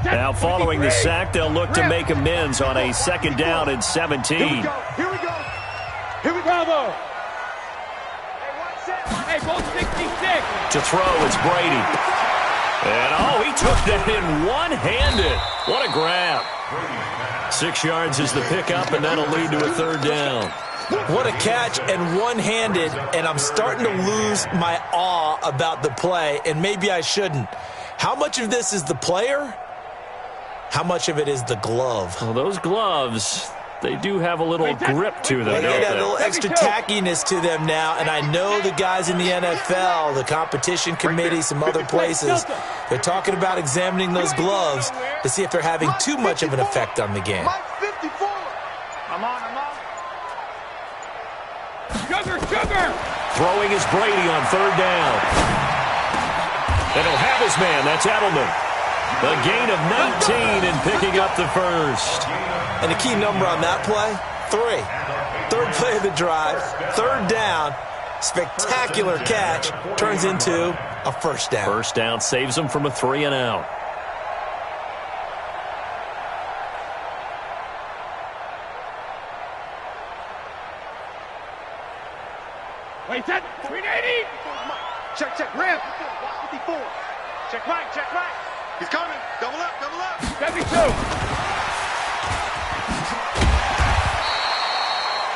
Now following the sack, they'll look to make amends on a 2nd down and 17. Here we go. Here we go. Hey, ball 66. To throw, it's Brady. And, he took that in one-handed. What a grab. 6 yards is the pickup, and that'll lead to a 3rd down. What a catch and one-handed, and I'm starting to lose my awe about the play, and maybe I shouldn't. How much of this is the player? How much of it is the glove? Well, those gloves, they do have a little grip to them, They don't got a they? little extra tackiness to them now, and I know the guys in the NFL, the competition committee, some other places, they're talking about examining those gloves to see if they're having too much of an effect on the game. I'm on. Sugar. Throwing is Brady on 3rd down. And he'll have his man. That's Edelman. A gain of 19 and picking up the first. And the key number on that play, 3. 3rd play of the drive, 3rd down, spectacular catch, turns into a 1st down. 1st down saves them from a 3 and out. Wait, that 380. Check, ramp. 54. Check right. He's coming. Double up. 72.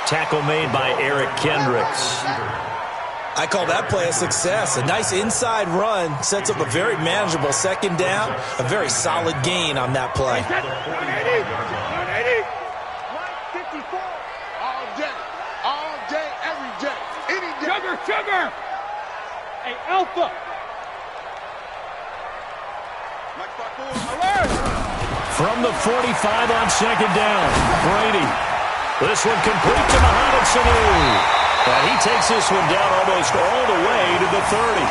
Tackle made by Eric Kendricks. I call that play a success. A nice inside run sets up a very manageable 2nd down, a very solid gain on that play. 180. 154. All day, every day. Any day. Sugar. Hey, Alpha. Alert. From the 45 on 2nd down, Brady. This one complete to Mohamed Sanu. And he takes this one down almost all the way to the 30.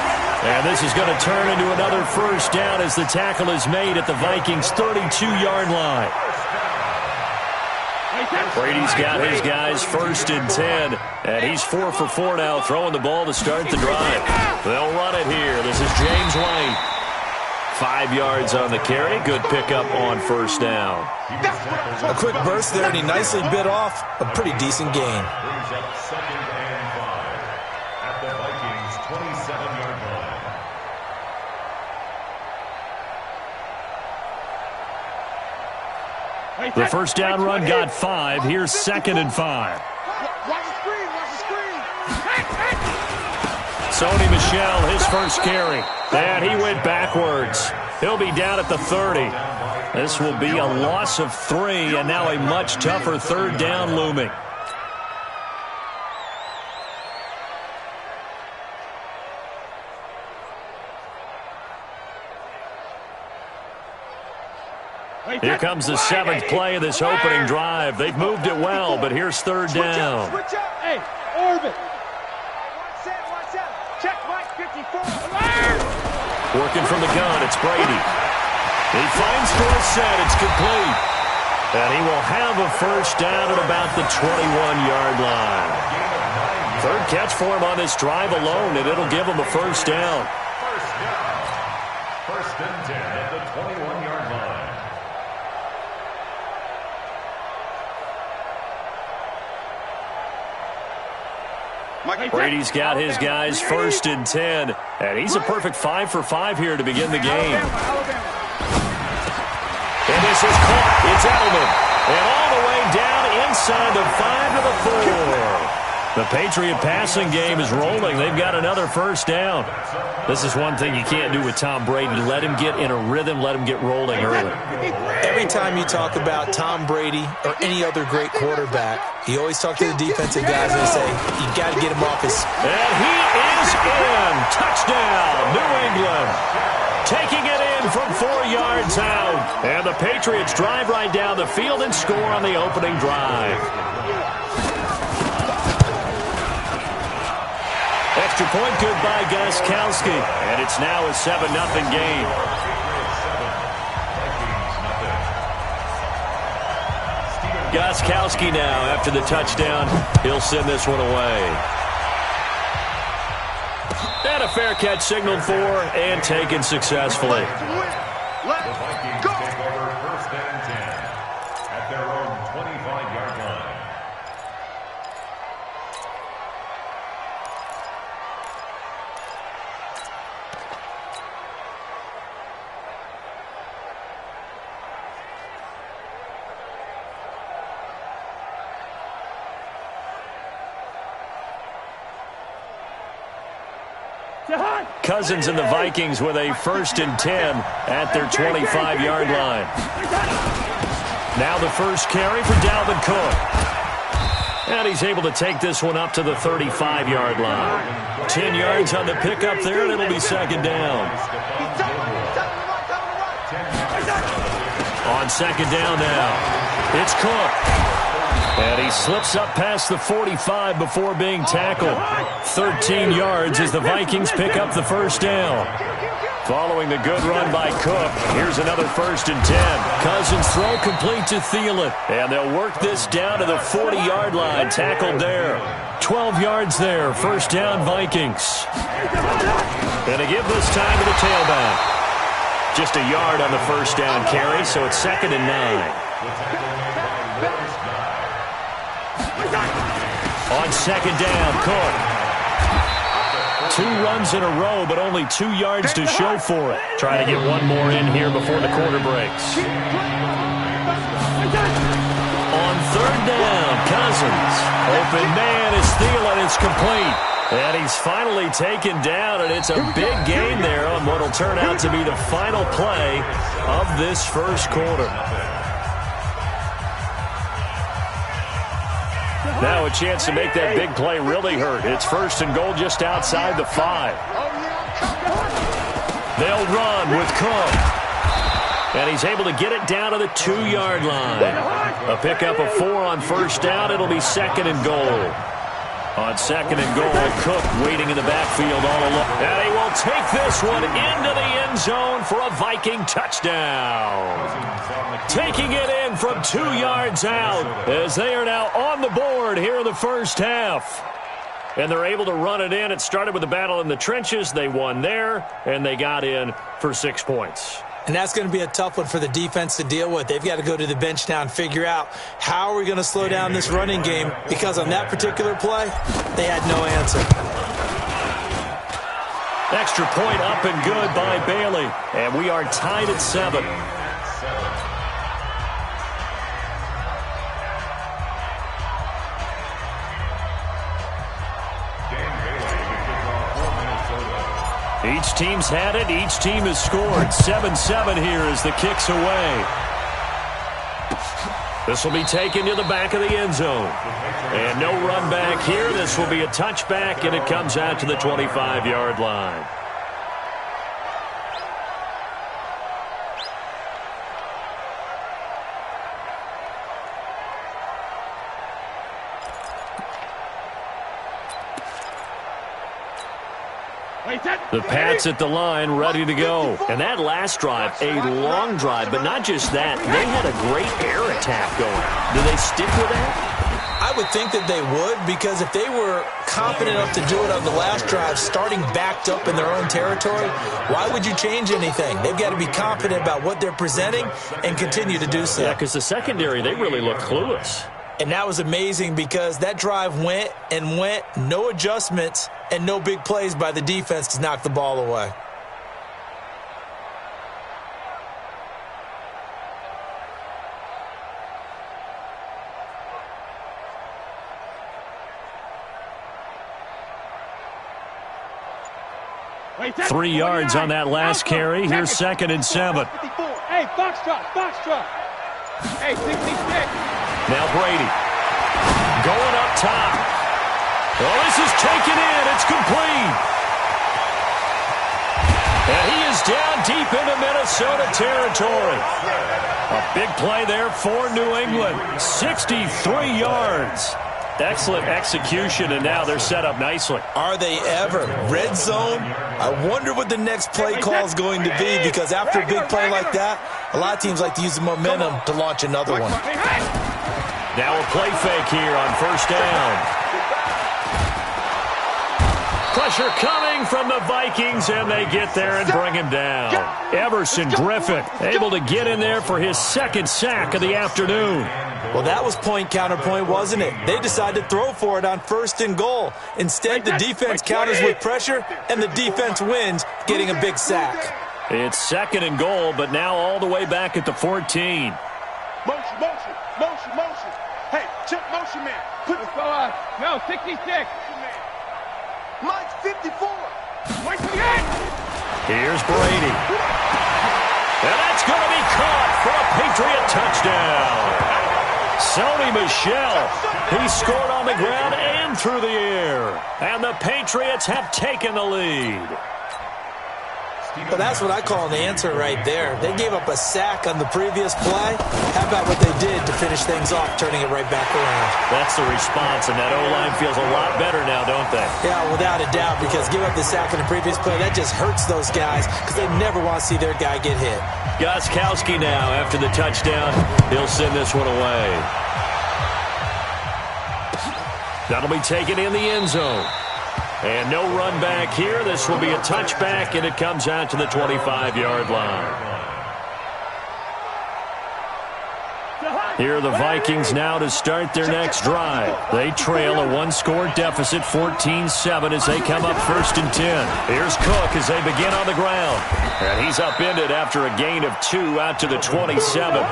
And this is going to turn into another 1st down as the tackle is made at the Vikings' 32-yard line. Brady's got his guys 1st and 10. And he's 4 for 4 now, throwing the ball to start the drive. They'll run it here. This is James White. 5 yards on the carry. Good pickup on 1st down. A quick burst there, and he nicely bit off a pretty decent gain. The 1st down run got 5. Here's 2nd and 5. Watch the screen. Sony Michel, his 1st carry. And he went backwards. He'll be down at the 30. This will be a loss of 3, and now a much tougher 3rd down looming. Here comes the 7th play of this opening drive. They've moved it well, but here's 3rd down. Switch up. Hey, orbit. Watch out. Check Mike 54. Alert! Working from the gun, it's Brady. He finds for a set. It's complete. And he will have a 1st down at about the 21-yard line. 3rd catch for him on this drive alone, and it'll give him a 1st down. 1st and 10 at the 21-yard line. Brady's got his guys 1st and 10, and he's a perfect 5 for 5 here to begin the game. And this is caught. It's Edelman. And all the way down inside the 5 to the 4. The Patriot passing game is rolling. They've got another 1st down. This is one thing you can't do with Tom Brady. Let him get in a rhythm. Let him get rolling early. Every time you talk about Tom Brady or any other great quarterback, you always talk to the defensive guys and say, you got to get him off his... And he is in. Touchdown, New England. Taking it in from 4 yards out. And the Patriots drive right down the field and score on the opening drive. Extra point good by Gostkowski. And it's now a 7-0 game. Gostkowski now after the touchdown. He'll send this one away. And a fair catch signaled for and taken successfully. Let's go. Cousins and the Vikings with a 1st and 10 at their 25-yard line. Now the first carry for Dalvin Cook. And he's able to take this one up to the 35-yard line. 10 yards on the pickup there, and it'll be 2nd down. On 2nd down now, it's Cook. And he slips up past the 45 before being tackled. 13 yards as the Vikings pick up the 1st down. Following the good run by Cook, here's another 1st and 10. Cousins throw complete to Thielen. And they'll work this down to the 40-yard line. Tackled there. 12 yards there. 1st down Vikings. And to give this time to the tailback. Just a yard on the 1st down carry, so it's 2nd and 9. On 2nd down, Cook. 2 runs in a row, but only 2 yards to show for it. Trying to get one more in here before the quarter breaks. On 3rd down, Cousins. Open man is Thielen. It's complete. And he's finally taken down, and it's a big gain there on what will turn out to be the final play of this 1st quarter. Now a chance to make that big play really hurt. It's 1st and goal just outside the 5. They'll run with Cook. And he's able to get it down to the 2-yard line. A pickup of 4 on 1st down. It'll be 2nd and goal. On 2nd and goal, Cook waiting in the backfield all alone. And he will take this one into the end zone for a Viking touchdown. Taking it in from 2 yards out as they are now on the board here in the 1st half. And they're able to run it in. It started with a battle in the trenches. They won there, and they got in for 6 points. And that's going to be a tough one for the defense to deal with. They've got to go to the bench now and figure out how are we going to slow down this running game, because on that particular play, they had no answer. Extra point up and good by Bailey. And we are tied at 7. Each team's had it. Each team has scored. 7-7 here as the kick's away. This will be taken to the back of the end zone. And no run back here. This will be a touchback, and it comes out to the 25-yard line. The Pats at the line, ready to go. And that last drive, a long drive, but not just that. They had a great air attack going. Do they stick with that? I would think that they would, because if they were confident enough to do it on the last drive, starting backed up in their own territory, why would you change anything? They've got to be confident about what they're presenting and continue to do so. Yeah, because the secondary, they really look clueless. And that was amazing, because that drive went and went, no adjustments, and no big plays by the defense to knock the ball away. Three yards on that last carry. Here's 2nd and 7. Hey, box drop. Hey, 66. Now Brady going up top. Oh, this is taken in. It's complete. And he is down deep into Minnesota territory. A big play there for New England. 63 yards. Excellent execution, and now they're set up nicely. Are they ever? Red zone? I wonder what the next play call is going to be, because after a big play like that, a lot of teams like to use the momentum to launch another one. Now a play fake here on 1st down. Pressure coming from the Vikings, and they get there and bring him down. Everson Griffin able to get in there for his 2nd sack of the afternoon. Well, that was point counterpoint, wasn't it? They decided to throw for it on 1st and goal. Instead, the defense counters with pressure, and the defense wins, getting a big sack. It's 2nd and goal, but now all the way back at the 14. Motion. Hey, check motion man. No, 66. Mike's 54. Here's Brady. And that's going to be caught for a Patriot touchdown. Sony Michel, he scored on the ground and through the air. And the Patriots have taken the lead. Well, that's what I call an answer right there. They gave up a sack on the previous play. How about what they did to finish things off, turning it right back around? That's the response, and that O-line feels a lot better now, don't they? Yeah, without a doubt, because give up the sack on the previous play, that just hurts those guys because they never want to see their guy get hit. Gostkowski now, after the touchdown, he'll send this one away. That'll be taken in the end zone. And no run back here. This will be a touchback, and it comes out to the 25-yard line. Here are the Vikings now to start their next drive. They trail a one-score deficit, 14-7, as they come up 1st and 10. Here's Cook as they begin on the ground. And he's upended after a gain of 2 out to the 27.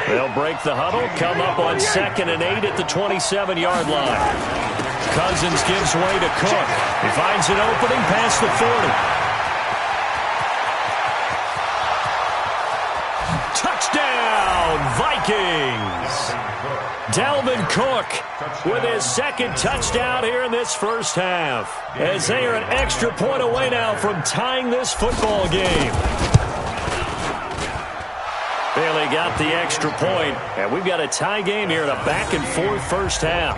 They'll break the huddle, come up on 2nd and 8 at the 27-yard line. Cousins gives way to Cook. He finds an opening past the 40. Touchdown, Vikings! Dalvin Cook with his 2nd touchdown here in this first half, as they are an extra point away now from tying this football game. Bailey got the extra point, and we've got a tie game here in a back-and-forth first half.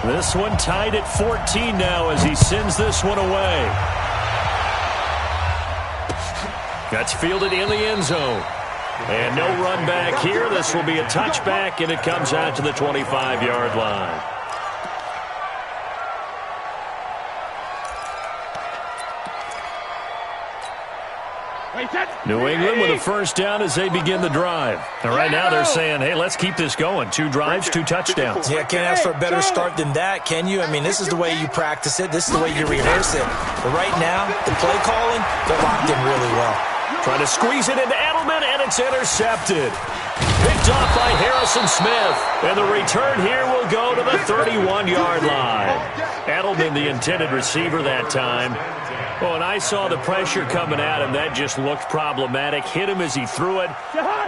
This one tied at 14 now as he sends this one away. That's fielded in the end zone. And no run back here. This will be a touchback, and it comes out to the 25-yard line. New England with a first down as they begin the drive. And right now they're saying, hey, let's keep this going. 2 drives, 2 touchdowns. Yeah, can't ask for a better start than that, can you? I mean, this is the way you practice it. This is the way you rehearse it. But right now, the play calling, they're locked in really well. Trying to squeeze it into Edelman, and it's intercepted. Picked off by Harrison Smith. And the return here will go to the 31-yard line. Edelman, the intended receiver that time. Oh, and I saw the pressure coming at him. That just looked problematic. Hit him as he threw it,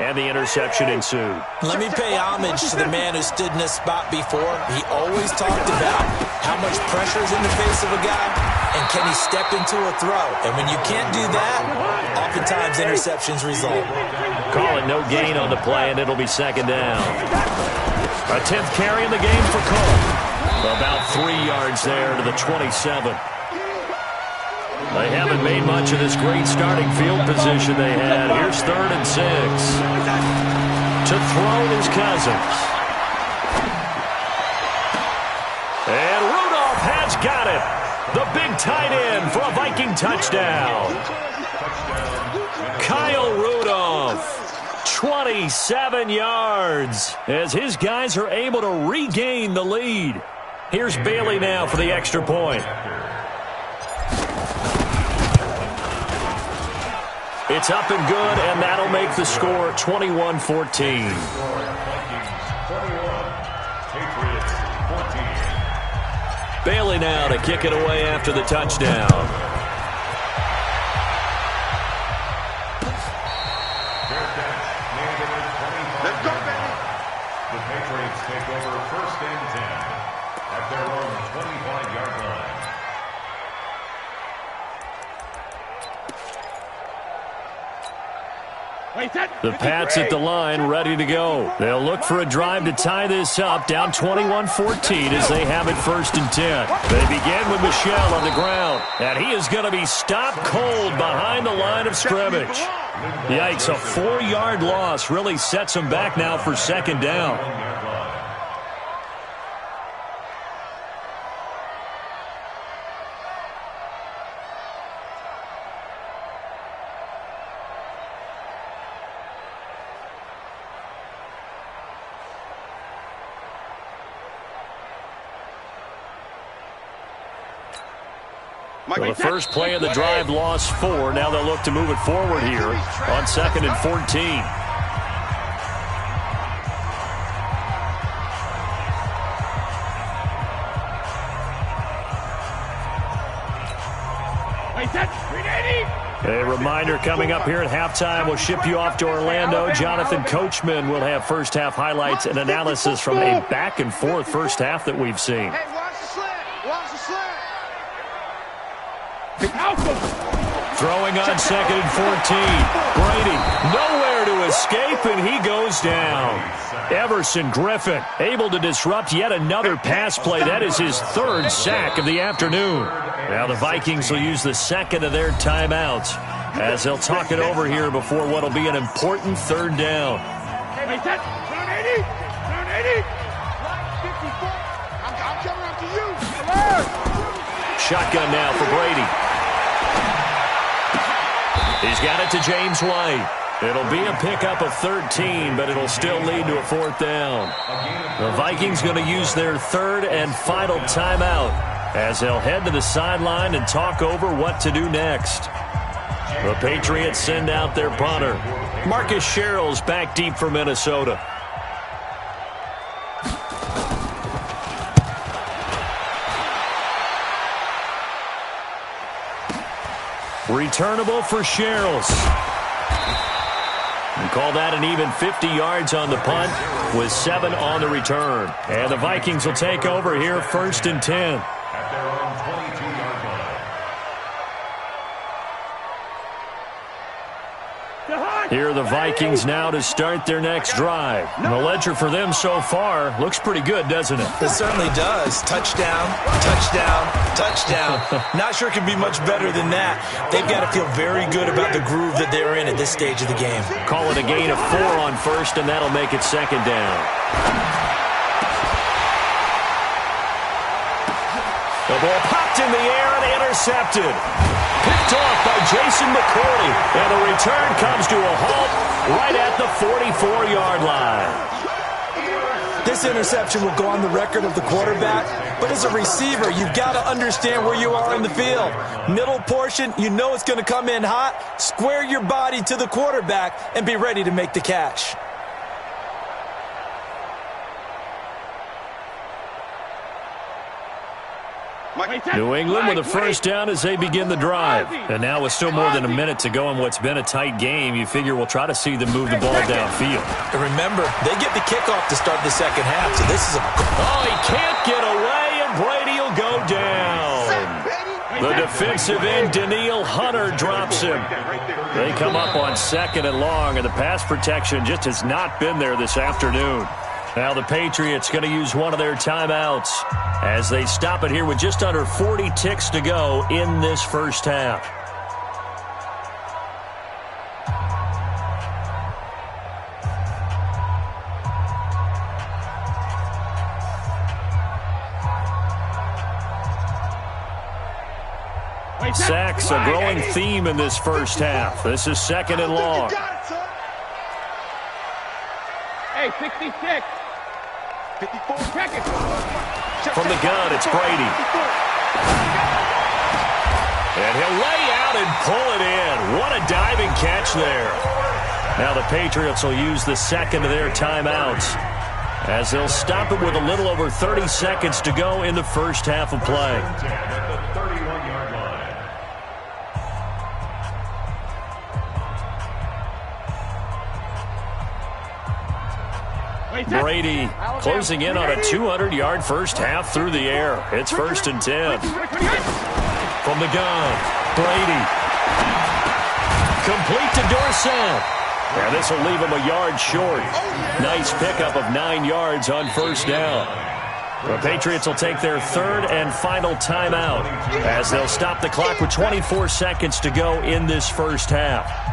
and the interception ensued. Let me pay homage to the man who stood in this spot before. He always talked about how much pressure is in the face of a guy, and can he step into a throw. And when you can't do that, oftentimes interceptions result. Call it no gain on the play, and it'll be 2nd down. A 10th carry in the game for Cook. About 3 yards there to the 27. They haven't made much of this great starting field position they had. Here's 3rd and 6. To throw is Cousins. And Rudolph has got it. The big tight end for a Viking touchdown. Kyle Rudolph, 27 yards, as his guys are able to regain the lead. Here's Bailey now for the extra point. It's up and good, and that'll make the score 21-14. Bailey now to kick it away after the touchdown. Let's go, baby. The Patriots take over 1st and 10 at their own 25-yard line. The Pats at the line, ready to go. They'll look for a drive to tie this up, down 21-14 as they have it 1st and 10. They begin with Michel on the ground, and he is going to be stopped cold behind the line of scrimmage. Yikes, a 4-yard loss really sets them back now for 2nd down. Well, the first play of the drive lost 4. Now they'll look to move it forward here on 2nd and 14. A reminder coming up here at halftime. We'll ship you off to Orlando. Jonathan Coachman will have first-half highlights and analysis from a back-and-forth first half that we've seen. Hey, watch the slant. Watch the slant. Throwing on 2nd and 14. Brady nowhere to escape, and he goes down. Everson Griffin able to disrupt yet another pass play. That is his 3rd sack of the afternoon. Now the Vikings will use the 2nd of their timeouts as they'll talk it over here before what will be an important 3rd down. Hey, turn 80. Turn 80. Right 54. I'm coming up to you. Shotgun now for Brady. He's got it to James White. It'll be a pickup of 13, but it'll still lead to a 4th down. The Vikings going to use their 3rd and final timeout as they'll head to the sideline and talk over what to do next. The Patriots send out their punter. Marcus Sherrill's back deep for Minnesota. Returnable for Sherrills. We call that an even 50 yards on the punt with 7 on the return. And the Vikings will take over here 1st and 10. At their own 22-yard line. Here are the Vikings now to start their next drive. The ledger for them so far looks pretty good, doesn't it? It certainly does. Touchdown, touchdown, touchdown. Not sure it can be much better than that. They've got to feel very good about the groove that they're in at this stage of the game. Call it a gain of 4 on 1st, and that'll make it 2nd down. The ball popped in the air and intercepted. Picked off by Jason McCourty. And the return comes to a halt right at the 44-yard line. This interception will go on the record of the quarterback, but as a receiver, you've got to understand where you are in the field. Middle portion, you know it's going to come in hot. Square your body to the quarterback and be ready to make the catch. New England with a first down as they begin the drive. And now with still more than a minute to go in what's been a tight game, you figure we'll try to see them move the ball downfield. And remember, they get the kickoff to start the second half, so this is a... Oh, he can't get away, and Brady will go down. The defensive end, Daniil Hunter, drops him. They come up on 2nd and long, and the pass protection just has not been there this afternoon. Now the Patriots going to use one of their timeouts as they stop it here with just under 40 ticks to go in this first half. Sacks, a growing theme in this first half. This is 2nd and long. Hey, 66. 54 seconds. From the gun, it's Brady. And he'll lay out and pull it in. What a diving catch there. Now the Patriots will use the 2nd of their timeouts as they'll stop it with a little over 30 seconds to go in the first half of play. Brady closing in on a 200-yard first half through the air. It's 1st and 10. From the gun, Brady. Complete to Dorsett. And this will leave him a yard short. Nice pickup of 9 yards on 1st down. The Patriots will take their 3rd and final timeout as they'll stop the clock with 24 seconds to go in this first half.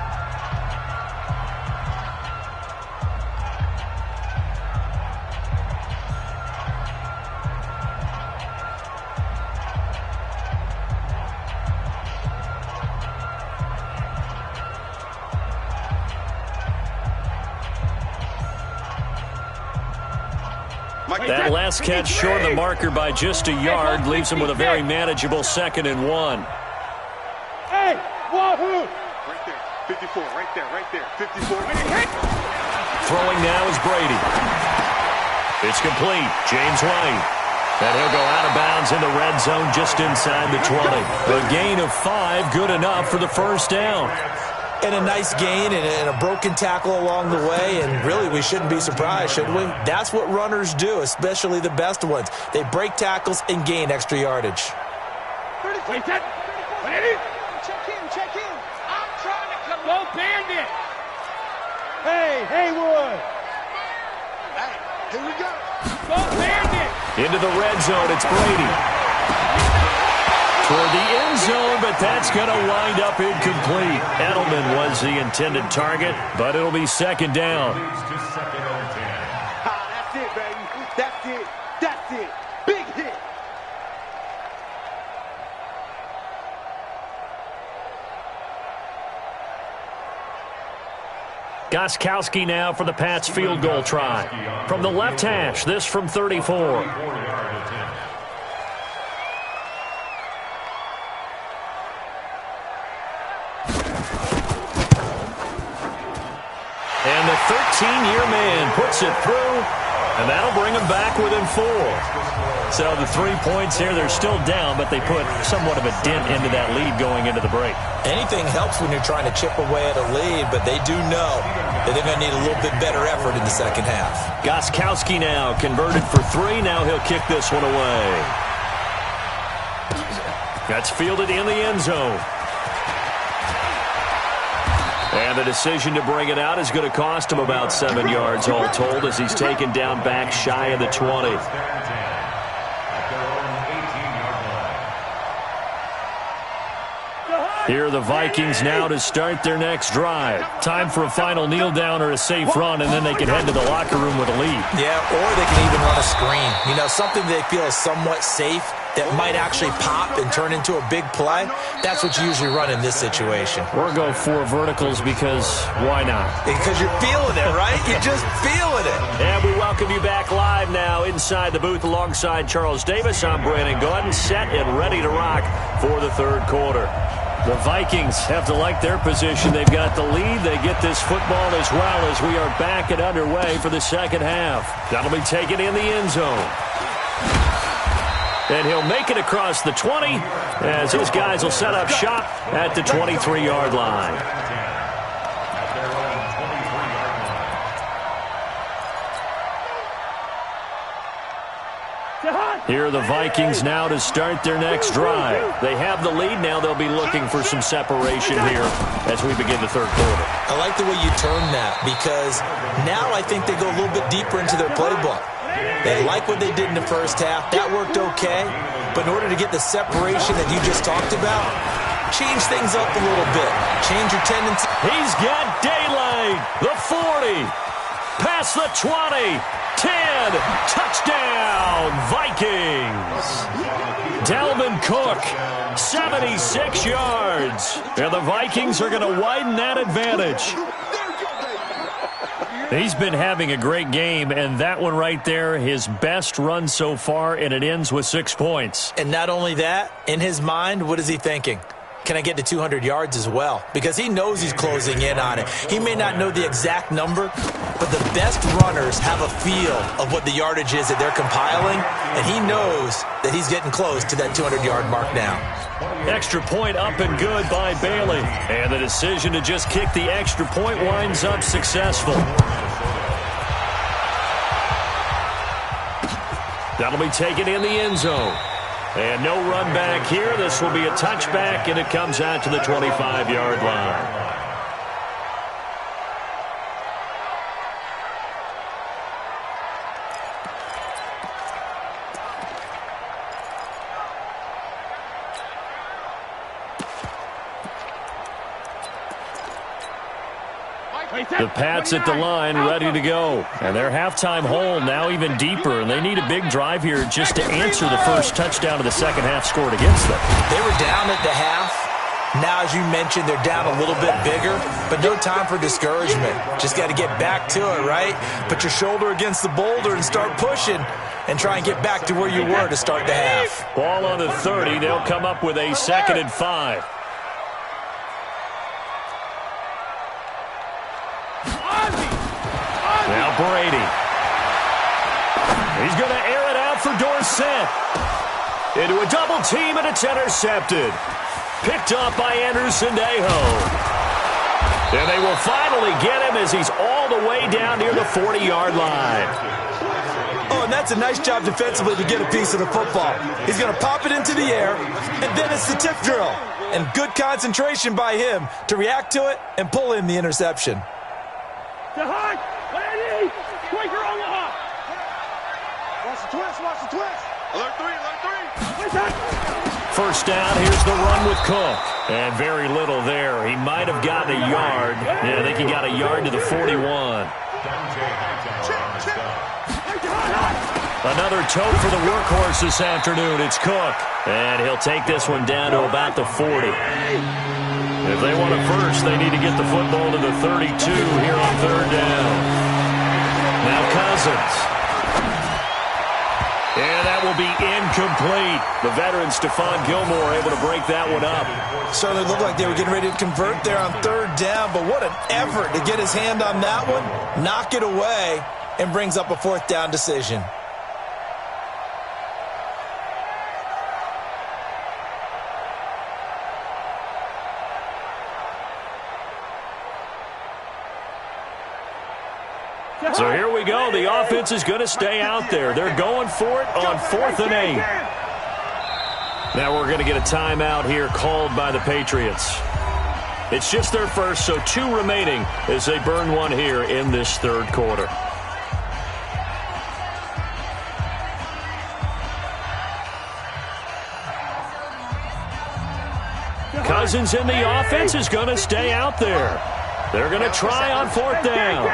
That last catch short of the marker by just a yard leaves him with a very manageable 2nd and 1. Hey, wahoo! Right there, 54, right there, 54. Throwing now is Brady. It's complete. James White. And he'll go out of bounds in the red zone just inside the 20. A gain of 5, good enough for the first down. And a nice gain and a broken tackle along the way, and really we shouldn't be surprised, should we? That's what runners do, especially the best ones. They break tackles and gain extra yardage. Wait, check in. I'm trying to come. Go Bandit. Hey, Haywood. Hey, here we go. Go Bandit. Into the red zone, it's Brady. Toward the end zone, but that's going to wind up incomplete. Edelman was the intended target, but it'll be second down. That's it, baby. That's it. Big hit. Gostkowski now for the Pats field goal try. From the left hash, this from 34. And the 13-year man puts it through, and that'll bring him back within 4. So the 3 points here, they're still down, but they put somewhat of a dent into that lead going into the break. Anything helps when you're trying to chip away at a lead, but they do know that they're going to need a little bit better effort in the second half. Gostkowski now converted for 3. Now he'll kick this one away. That's fielded in the end zone. And the decision to bring it out is going to cost him about 7 yards all told as he's taken down back shy of the 20. Here are the Vikings now to start their next drive. Time for a final kneel down or a safe run, and then they can head to the locker room with a lead. Yeah, or they can even run a screen. You know, something they feel is somewhat safe that might actually pop and turn into a big play. That's what you usually run in this situation. Or go 4 verticals because why not? Because you're feeling it, right? You're just feeling it. And we welcome you back live now inside the booth alongside Charles Davis. I'm Brandon Gordon, set and ready to rock for the third quarter. The Vikings have to like their position. They've got the lead. They get this football as well as we are back and underway for the second half. That'll be taken in the end zone. And he'll make it across the 20 as his guys will set up shop at the 23-yard line. Here are the Vikings now to start their next drive. They have the lead. Now they'll be looking for some separation here as we begin the third quarter. I like the way you term that because now I think they go a little bit deeper into their playbook. They like what they did in the first half. That worked okay. But in order to get the separation that you just talked about, change things up a little bit. Change your tendency. He's got daylight. The 40. Past the 20. 10. Touchdown, Vikings. Dalvin Cook, 76 yards. And the Vikings are going to widen that advantage. He's been having a great game, and that one right there, his best run so far, and it ends with 6 points. And not only that, in his mind, what is he thinking? Can I get to 200 yards as well? Because he knows he's closing in on it. He may not know the exact number, but the best runners have a feel of what the yardage is that they're compiling, and he knows that he's getting close to that 200-yard mark now. Extra point up and good by Bailey. And the decision to just kick the extra point winds up successful. That'll be taken in the end zone. And no run back here. This will be a touchback, and it comes out to the 25-yard line. The Pats at the line ready to go. And their halftime hole now even deeper. And they need a big drive here just to answer the first touchdown of the second half scored against them. They were down at the half. Now, as you mentioned, they're down a little bit bigger. But no time for discouragement. Just got to get back to it, right? Put your shoulder against the boulder and start pushing. And try and get back to where you were to start the half. Ball on the 30. They'll come up with a 2nd and 5. Now Brady. He's going to air it out for Dorsey. sent. Into a double team, and it's intercepted. Picked off by Anderson-Dejo. And they will finally get him as he's all the way down near the 40-yard line. Oh, and that's a nice job defensively to get a piece of the football. He's going to pop it into the air, and then it's the tip drill. And good concentration by him to react to it and pull in the interception. Watch the twist, watch the twist. Alert three. First down, here's the run with Cook. And very little there. He might have gotten a yard. Yeah, I think he got a yard to the 41. Another toe for the workhorse this afternoon. It's Cook. And he'll take this one down to about the 40. If they want it first, they need to get the football to the 32 here on third down. Now Cousins. And that will be incomplete. The veteran Stephon Gilmore able to break that one up. Certainly looked like they were getting ready to convert there on third down, but what an effort to get his hand on that one, knock it away, and brings up a fourth down decision. So here we go. The offense is going to stay out there. They're going for it on 4th and 8. Now we're going to get a timeout here called by the Patriots. It's just their first, so 2 remaining as they burn one here in this third quarter. Cousins in the offense is going to stay out there. They're going to try on 4th down.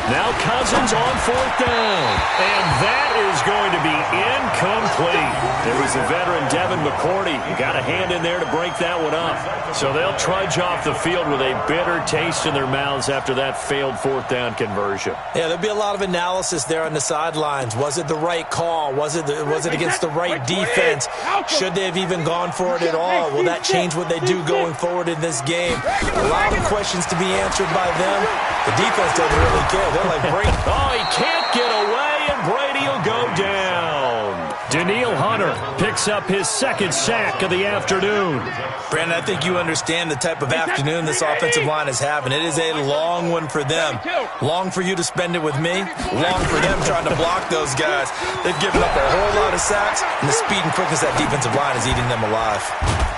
Now Cousins on 4th down. And that is going to be incomplete. There was the veteran Devin McCourty. Got a hand in there to break that one up. So they'll trudge off the field with a bitter taste in their mouths after that failed 4th down conversion. Yeah, there'll be a lot of analysis there on the sidelines. Was it the right call? Was it against the right defense? Should they have even gone for it at all? Will that change what they do going forward in this game? A lot of questions to be answered by them. The defense doesn't really care. They're like, Brady. Oh, he can't get away, and Brady will go down. Danielle Hunter picks up his 2nd sack of the afternoon. Brandon, I think you understand the type of afternoon this offensive line is having. It is a long one for them. Long for you to spend it with me. Long for them trying to block those guys. They've given up a whole lot of sacks, and the speed and quickness of that defensive line is eating them alive.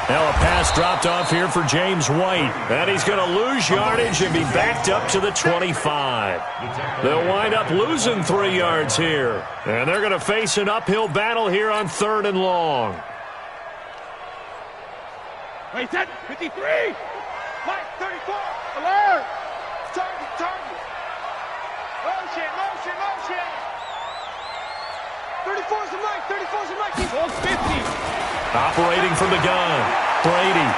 Now a pass dropped off here for James White. And he's going to lose yardage and be backed up to the 25. They'll wind up losing 3 yards here. And they're going to face an uphill battle here on 3rd and long. Wait, set, 53. Mike, 34. Alert. Target. Motion. 34's the Mike. He's on 50. Operating from the gun, Brady.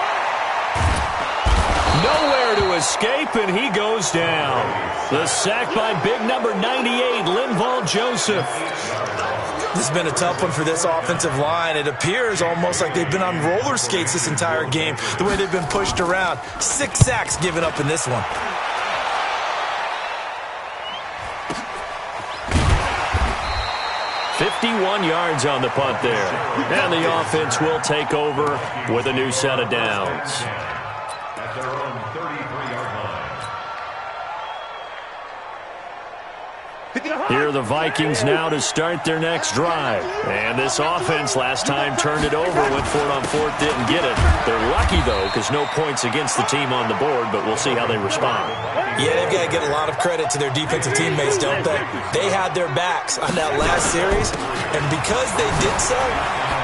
Nowhere to escape, and he goes down. The sack by big number 98, Linval Joseph. This has been a tough one for this offensive line. It appears almost like they've been on roller skates this entire game, the way they've been pushed around. 6 sacks given up in this one. $51 yards on the punt there. And the offense will take over with a new set of downs. At their own 33-yard line. Here are the Vikings now to start their next drive. And this offense last time turned it over, went for it on 4th, didn't get it. They're lucky, though, because no points against the team on the board, but we'll see how they respond. Yeah, they've got to give a lot of credit to their defensive teammates, don't they? They had their backs on that last series, and because they did so,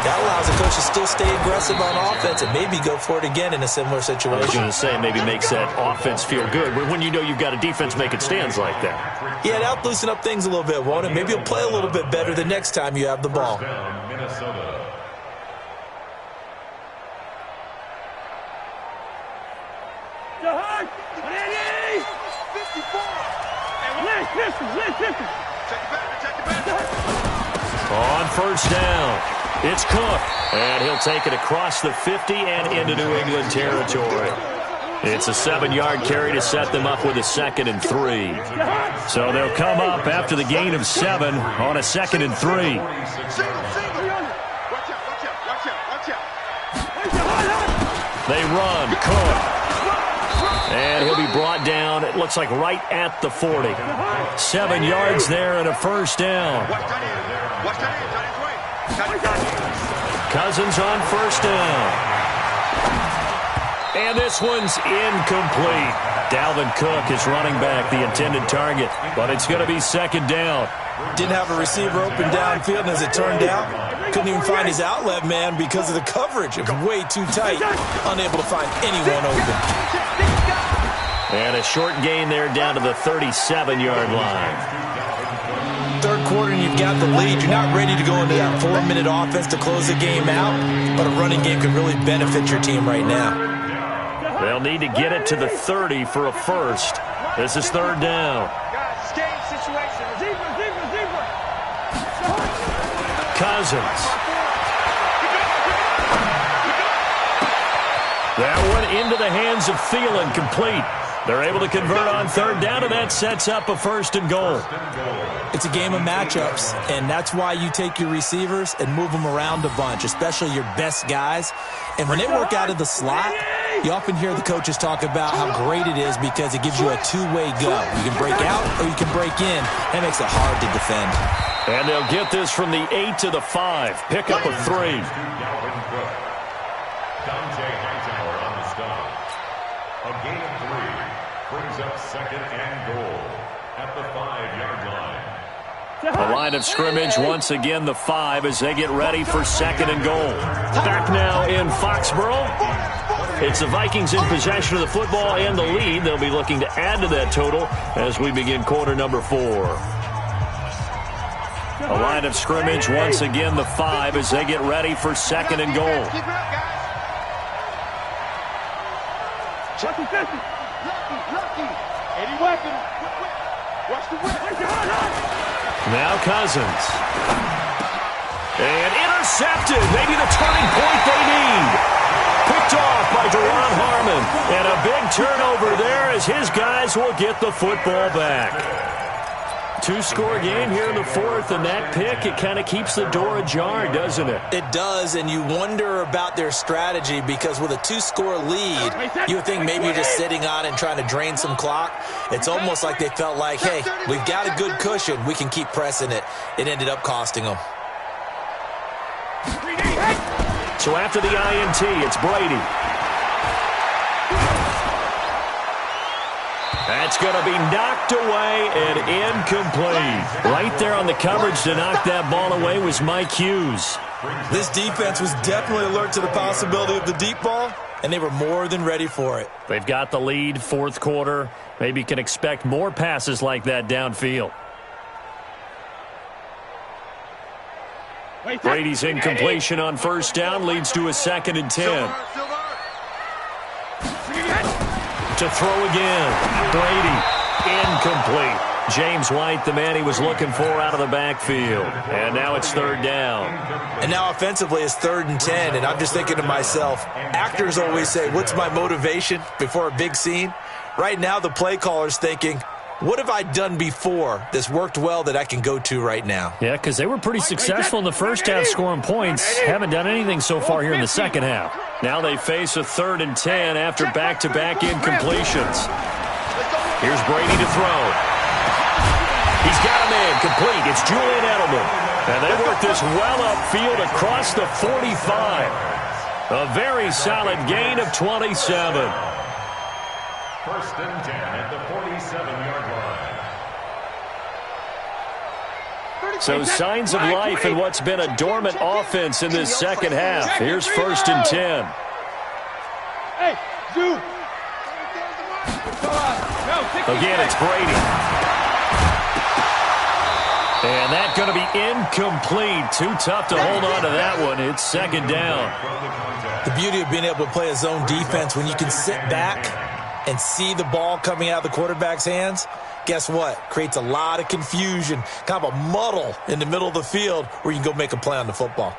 that allows the coach to still stay aggressive on offense and maybe go for it again in a similar situation. I was going to say, maybe makes that offense feel good when you know you've got a defense making stands like that. Yeah, that'll loosen up things a little bit, won't it? Maybe you'll play a little bit better the next time you have the ball. Minnesota. On 1st down, it's Cook, and he'll take it across the 50 and into New England territory. It's a 7-yard carry to set them up with a 2nd and 3. So they'll come up after the gain of 7 on a 2nd and 3. They run. Cook. And he'll be brought down, it looks like right at the 40. 7 yards there and a first down. Cousins on first down. And this one's incomplete. Dalvin Cook is running back, the intended target, but it's going to be 2nd down. Didn't have a receiver open downfield, and as it turned out, couldn't even find his outlet man because of the coverage. It was way too tight, unable to find anyone open. And a short gain there down to the 37-yard line. Third quarter, and you've got the lead. You're not ready to go into that 4-minute offense to close the game out, but a running game could really benefit your team right now. They'll need to get it to the 30 for a first. This is 3rd down. Cousins. That one into the hands of Thielen, complete. They're able to convert on 3rd down, and that sets up a 1st and goal. It's a game of matchups, and that's why you take your receivers and move them around a bunch, especially your best guys. And when they work out of the slot, you often hear the coaches talk about how great it is because it gives you a two-way go. You can break out or you can break in. That makes it hard to defend. And they'll get this from the 8 to the 5. Pick up a 3. A gain of 3 brings up 2nd and goal at the 5-yard line. The line of scrimmage, once again, the 5 as they get ready for 2nd and goal. Back now in Foxborough. It's the Vikings in possession of the football and the lead. They'll be looking to add to that total as we begin quarter number 4. The line of scrimmage, once again, the 5 as they get ready for 2nd and goal. Now Cousins. And intercepted. Maybe the turning point they need. Picked off by Deron Harmon. And a big turnover there as his guys will get the football back. 2-score game here in the 4th, and that pick, it kind of keeps the door ajar, doesn't it? It does, and you wonder about their strategy because with a 2-score lead, you would think maybe you're just sitting on it and trying to drain some clock. It's almost like they felt like, hey, we've got a good cushion. We can keep pressing it. It ended up costing them. So after the INT, it's Brady. That's going to be knocked away and incomplete. Right there on the coverage to knock that ball away was Mike Hughes. This defense was definitely alert to the possibility of the deep ball, and they were more than ready for it. They've got the lead, 4th quarter. Maybe you can expect more passes like that downfield. Brady's incompletion on 1st down leads to a 2nd and 10. To throw again. Brady, incomplete. James White, the man he was looking for out of the backfield. And now it's 3rd down. And now offensively it's 3rd and 10, and I'm just thinking to myself, actors always say, what's my motivation before a big scene? Right now the play caller's thinking, what have I done before that's worked well that I can go to right now? Yeah, because they were pretty successful in the first half scoring points. Haven't done anything so far here in the second half. Now they face a 3rd and 10 after back-to-back incompletions. Here's Brady to throw. He's got a man complete. It's Julian Edelman. And they work this well upfield across the 45. A very solid gain of 27. 1st and 10 at the 47-yard line. So signs of life in what's been a dormant offense in this second half. Here's 1st and 10. Hey, Zoo. Again, it's Brady. And that's going to be incomplete. Too tough to hold on to that one. It's 2nd down. The beauty of being able to play a zone defense when you can sit back and see the ball coming out of the quarterback's hands, guess what? Creates a lot of confusion, kind of a muddle in the middle of the field where you can go make a play on the football.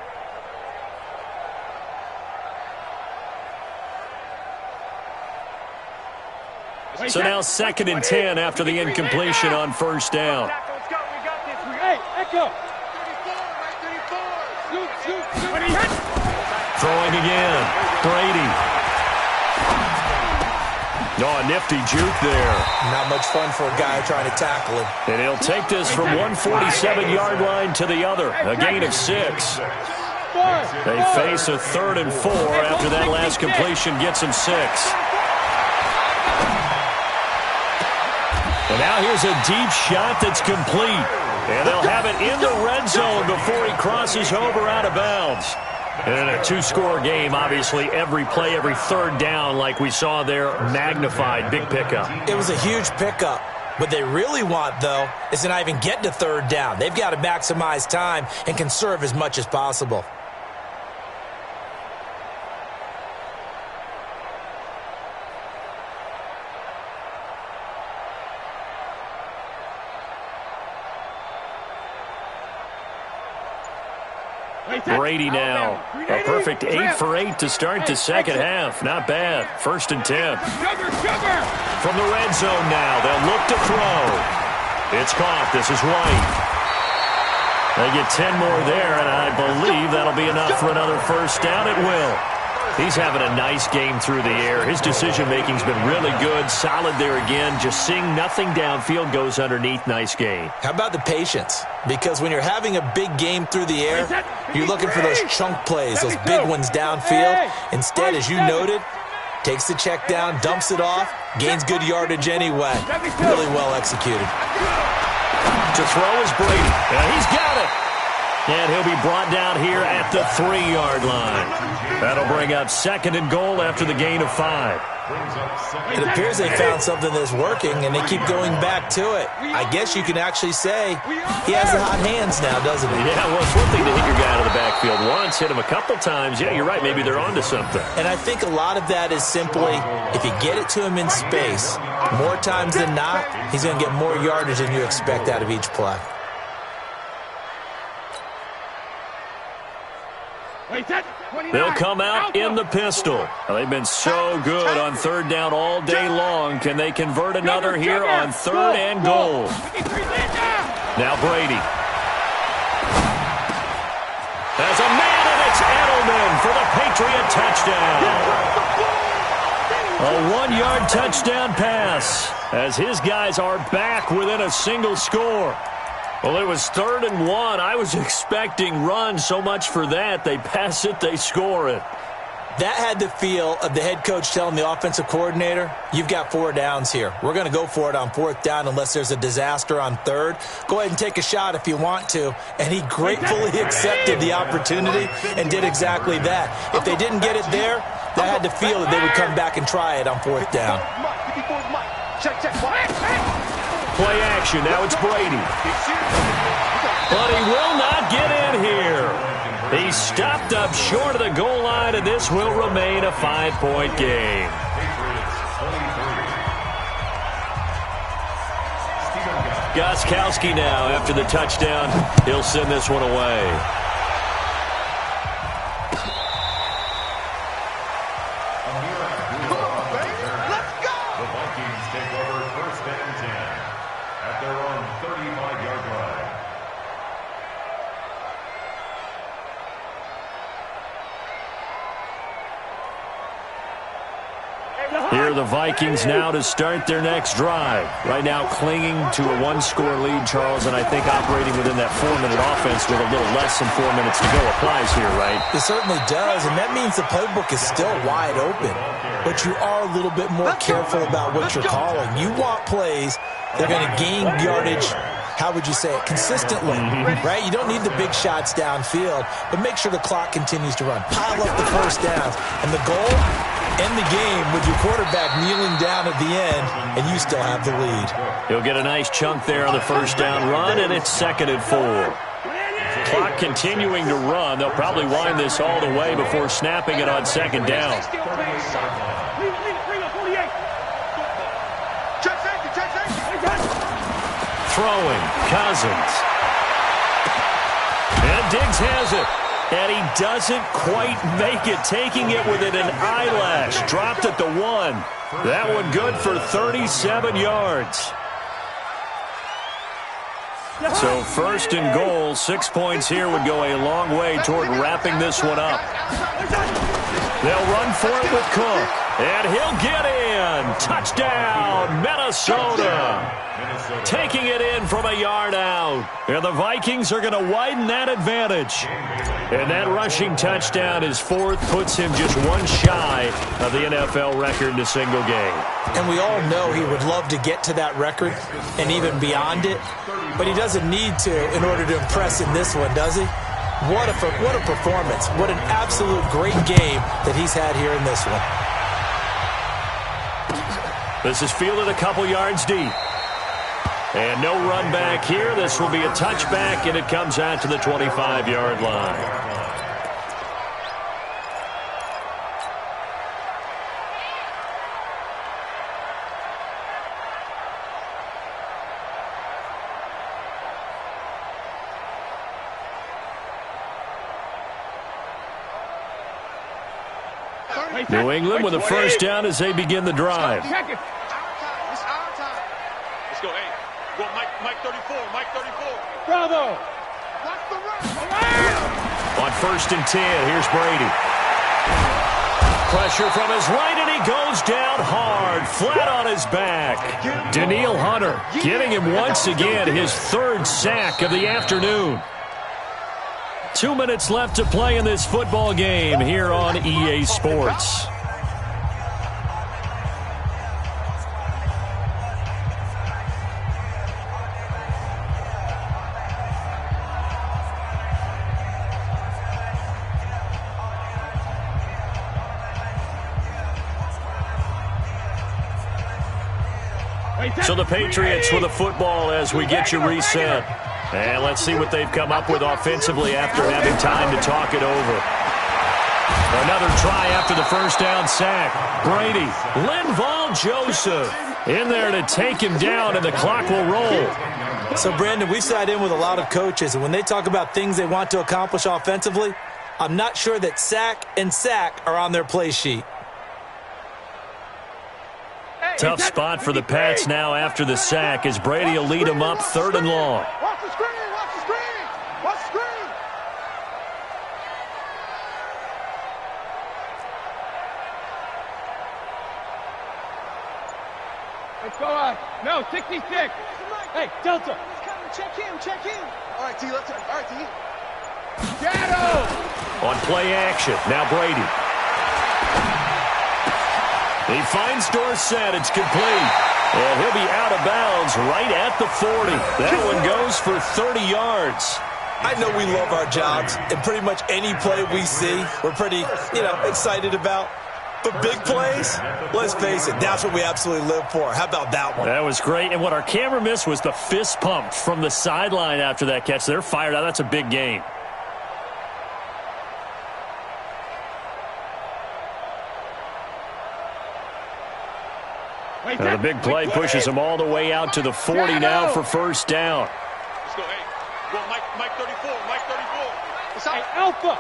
So now 2nd and 10 after the incompletion on first down. Hey, Echo. Throwing again. Brady. Oh, a nifty juke there. Not much fun for a guy trying to tackle him. And he'll take this from 147-yard line to the other. A gain of 6. They face a 3rd and 4 after that last completion gets them 6. And now here's a deep shot that's complete. And they'll have it in the red zone before he crosses over out of bounds. And in a 2-score game, obviously, every play, every 3rd down, like we saw there, magnified. Big pickup. It was a huge pickup. What they really want, though, is to not even get to 3rd down. They've got to maximize time and conserve as much as possible. Brady now. A perfect 8 for 8 to start the second half. Not bad. 1st and 10. From the red zone now. They'll look to throw. It's caught. This is White. They get 10 more there, and I believe that'll be enough for another first down. It will. He's having a nice game through the air. His decision-making's been really good. Solid there again. Just seeing nothing downfield goes underneath. Nice game. How about the patience? Because when you're having a big game through the air, you're looking for those chunk plays, those big ones downfield. Instead, as you noted, takes the check down, dumps it off, gains good yardage anyway. Really well executed. To throw is Brady. And he's got it. And he'll be brought down here at the 3-yard line. That'll bring up 2nd and goal after the gain of 5. It appears they found something that's working, and they keep going back to it. I guess you can actually say he has the hot hands now, doesn't he? Yeah, well, it's one thing to hit your guy out of the backfield once, hit him a couple times. Yeah, you're right. Maybe they're onto something. And I think a lot of that is simply if you get it to him in space, more times than not, he's going to get more yardage than you expect out of each play. They'll come out in the pistol. Well, they've been so good on 3rd down all day long. Can they convert another here on 3rd and goal? Now Brady. There's a man, and it's Edelman for the Patriot touchdown. A 1-yard touchdown pass as his guys are back within a single score. Well, it was 3rd and 1. I was expecting run. So much for that. They pass it, they score it. That had the feel of the head coach telling the offensive coordinator, you've got 4 downs here. We're going to go for it on 4th down unless there's a disaster on 3rd. Go ahead and take a shot if you want to. And he gratefully accepted the opportunity and did exactly that. If they didn't get it there, that had the feel that they would come back and try it on 4th down. Play action. Now it's Brady. But he will not get in here. He's stopped up short of the goal line, and this will remain a 5-point game. Gostkowski now after the touchdown. He'll send this one away. Here are the Vikings now to start their next drive. Right now clinging to a 1-score lead, Charles, and I think operating within that 4-minute offense with a little less than 4 minutes to go applies here, right? It certainly does, and that means the playbook is still wide open. But you are a little bit more careful about what you're calling. You want plays that are going to gain yardage, how would you say it, consistently, right? You don't need the big shots downfield, but make sure the clock continues to run. Pile up the first downs. And the goal, end the game with your quarterback kneeling down at the end, and you still have the lead. He'll get a nice chunk there on the first down run, and it's 2nd and 4. Clock continuing to run. They'll probably wind this all the way before snapping it on 2nd down. Throwing, Cousins. And Diggs has it. And he doesn't quite make it, taking it within an eyelash. Dropped at the 1. That one good for 37 yards. So first and goal, 6 points here would go a long way toward wrapping this one up. They'll run for it with Cook. And he'll get in. Touchdown, Minnesota. Taking it in from a yard out. And the Vikings are going to widen that advantage. And that rushing touchdown, his 4th, puts him just one shy of the NFL record in a single game. And we all know he would love to get to that record and even beyond it. But he doesn't need to in order to impress in this one, does he? What a performance. What an absolute great game that he's had here in this one. This is fielded a couple yards deep. And no run back here. This will be a touchback, and it comes out to the 25-yard line. New England with a first down as they begin the drive. It's our time. Let's go, hey. Go, Mike 34, Mike 34. Bravo. Watch the run. On first and 10, here's Brady. Pressure from his right, and he goes down hard, flat on his back. Danielle Hunter getting him once again, his 3rd sack of the afternoon. 2 minutes left to play in this football game here on EA Sports. So the Patriots with a football as we get you reset. And let's see what they've come up with offensively after having time to talk it over. Another try after the first down sack. Brady, Linval Joseph in there to take him down, and the clock will roll. So, Brandon, we sat in with a lot of coaches, and when they talk about things they want to accomplish offensively, I'm not sure that sack and sack are on their play sheet. Tough spot for the Pats now after the sack as Brady will lead them up 3rd and long. Watch the screen, watch the screen, watch the screen. Let's go on. No, 66. Hey, Delta. Check him. All right, T, let's all right, T. Shadow. On play action, now Brady. He finds Dorsett. It's complete. And he'll be out of bounds right at the 40. That one goes for 30 yards. I know we love our jobs, and pretty much any play we see, we're pretty, excited about. But big plays, let's face it, that's what we absolutely live for. How about that one? That was great. And what our camera missed was the fist pump from the sideline after that catch. They're fired out. That's a big game. Now the big play pushes him all the way out to the 40 now for first down. Let's go, hey. Go, Mike 34, Mike 34. It's out. Hey, Alpha.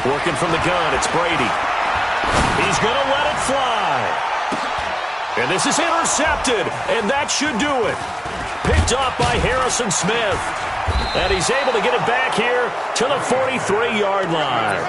Working from the gun, it's Brady. He's going to let it fly. And this is intercepted, and that should do it. Picked off by Harrison Smith. And he's able to get it back here to the 43-yard line.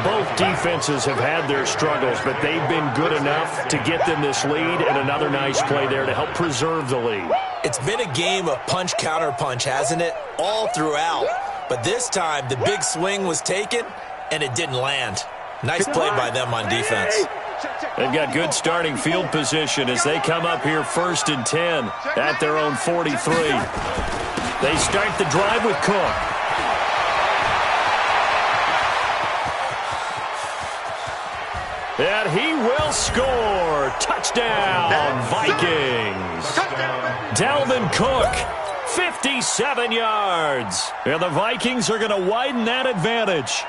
Both defenses have had their struggles, but they've been good enough to get them this lead, and another nice play there to help preserve the lead. It's been a game of punch-counter-punch, hasn't it? All throughout. But this time, the big swing was taken, and it didn't land. Nice play by them on defense. They've got good starting field position as they come up here 1st and 10 at their own 43. They start the drive with Cook. And he will score. Touchdown, Vikings. Dalvin Cook, 57 yards. And the Vikings are going to widen that advantage.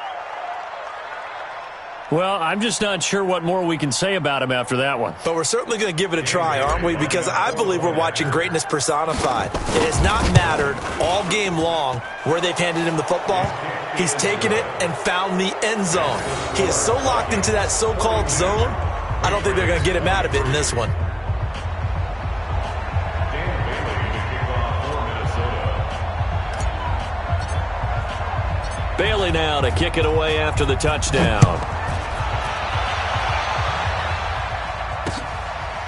Well, I'm just not sure what more we can say about him after that one. But we're certainly going to give it a try, aren't we? Because I believe we're watching greatness personified. It has not mattered all game long where they've handed him the football. He's taken it and found the end zone. He is so locked into that so-called zone, I don't think they're going to get him out of it in this one. Bailey now to kick it away after the touchdown.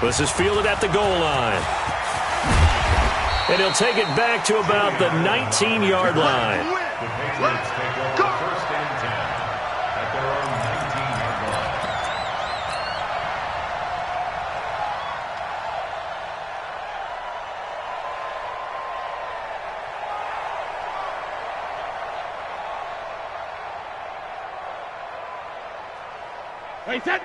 This is fielded at the goal line. And he'll take it back to about the 19-yard line. Let's take over first and 10 at their own 19-yard line.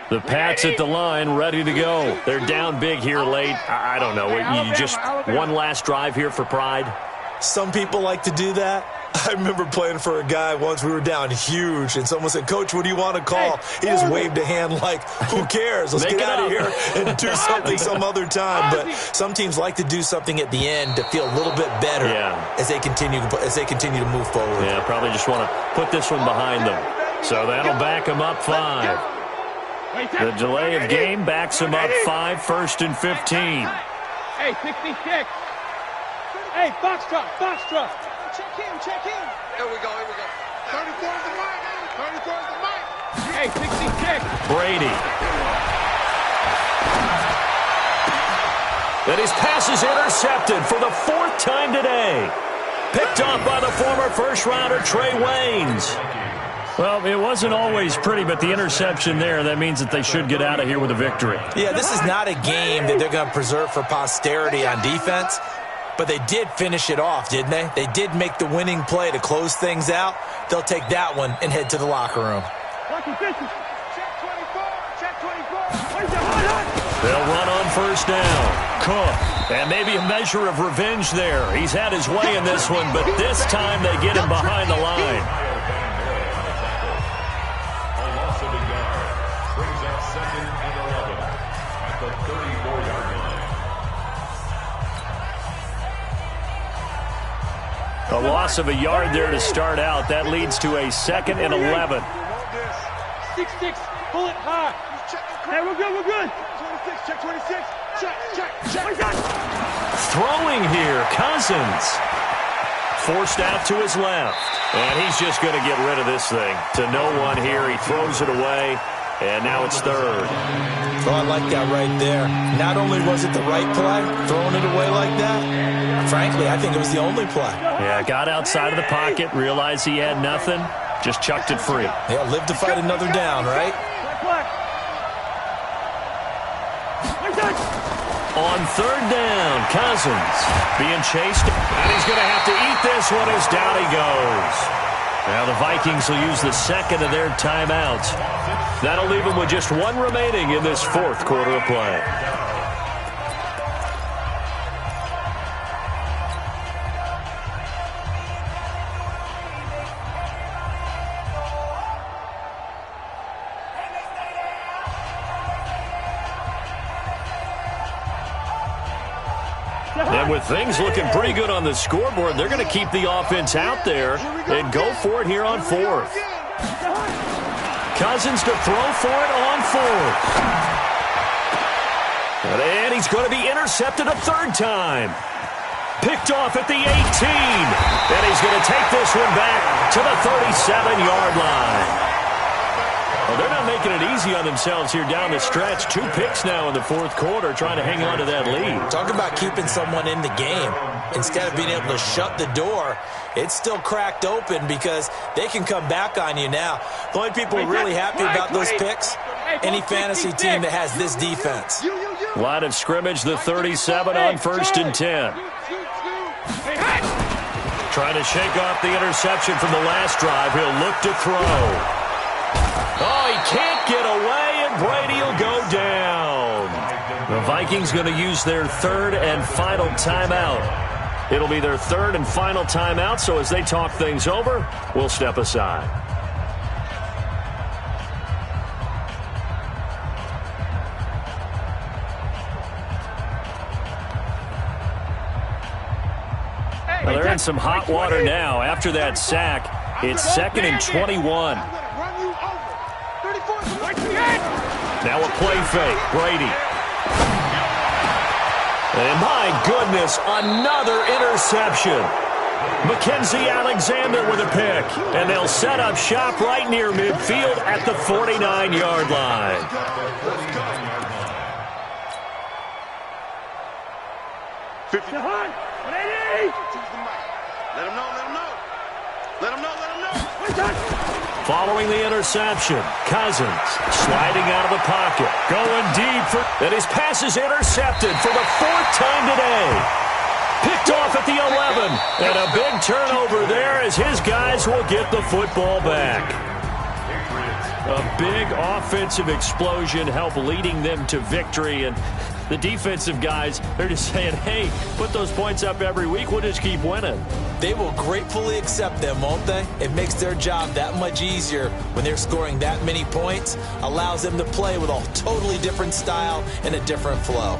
The Pats at the line, ready to go. They're down big here late. I don't know. You just one last drive here for pride? Some people like to do that. I remember playing for a guy once. We were down huge, and someone said, "Coach, what do you want to call?" He just waved a hand like, who cares? Let's get out of here and do something some other time. But some teams like to do something at the end to feel a little bit better as they continue to move forward. Yeah, probably just want to put this one behind them. So that'll back them up 5. The delay of game backs him up 5, first and 15. Hey, 66. Hey, foxtrot. Check in. Here we go. 34 is the mic. Hey, 66. Brady. And his pass is intercepted for the 4th time today. Picked off by the former first-rounder Trey Waynes. Well, it wasn't always pretty, but the interception there, that means that they should get out of here with a victory. Yeah, this is not a game that they're going to preserve for posterity on defense, but they did finish it off, didn't they? They did make the winning play to close things out. They'll take that one and head to the locker room. They'll run on first down. Cook. And maybe a measure of revenge there. He's had his way in this one, but this time they get him behind the line. A loss of a yard there to start out. That leads to a 2nd and 11. 6, pull it high. Hey, we're good. 26, check 26. Check. Throwing here, Cousins. Forced out to his left. And he's just going to get rid of this thing. To no one here. He throws it away. And now it's 3rd. Oh, I like that right there. Not only was it the right play, throwing it away like that, frankly, I think it was the only play. Yeah, got outside of the pocket, realized he had nothing, just chucked it free. Yeah, live to fight another down, right? On 3rd down, Cousins being chased, and he's going to have to eat this one as down he goes. Now the Vikings will use the 2nd of their timeouts. That'll leave them with just 1 remaining in this 4th quarter of play. And with things looking pretty good on the scoreboard, they're going to keep the offense out there and go for it here on 4th. Cousins to throw for it on 4th. And he's going to be intercepted a 3rd time. Picked off at the 18. And he's going to take this one back to the 37-yard line. Well, they're not making it easy on themselves here down the stretch. 2 picks now in the 4th quarter, trying to hang on to that lead. Talk about keeping someone in the game. Instead of being able to shut the door, it's still cracked open because they can come back on you now. The only people really happy about those picks, any fantasy team that has this defense. Line of scrimmage, the 37 on 1st and 10. Trying to shake off the interception from the last drive. He'll look to throw. Oh, he can't get away, and Brady will go down. The Vikings going to use their 3rd and final timeout. It'll be their 3rd and final timeout, so as they talk things over, we'll step aside. in some hot water now after that sack. It's 2nd and 21. Now a play fake. Brady. And my goodness, another interception. Mackenzie Alexander with a pick. And they'll set up shop right near midfield at the 49-yard line. 50. 180. Let him know. Following the interception, Cousins sliding out of the pocket, going deep, and his pass is intercepted for the 4th time today. Picked off at the 11, and a big turnover there as his guys will get the football back. A big offensive explosion helped leading them to victory, and the defensive guys, they're just saying, hey, put those points up every week, we'll just keep winning. They will gratefully accept them, won't they? It makes their job that much easier when they're scoring that many points, allows them to play with a totally different style and a different flow.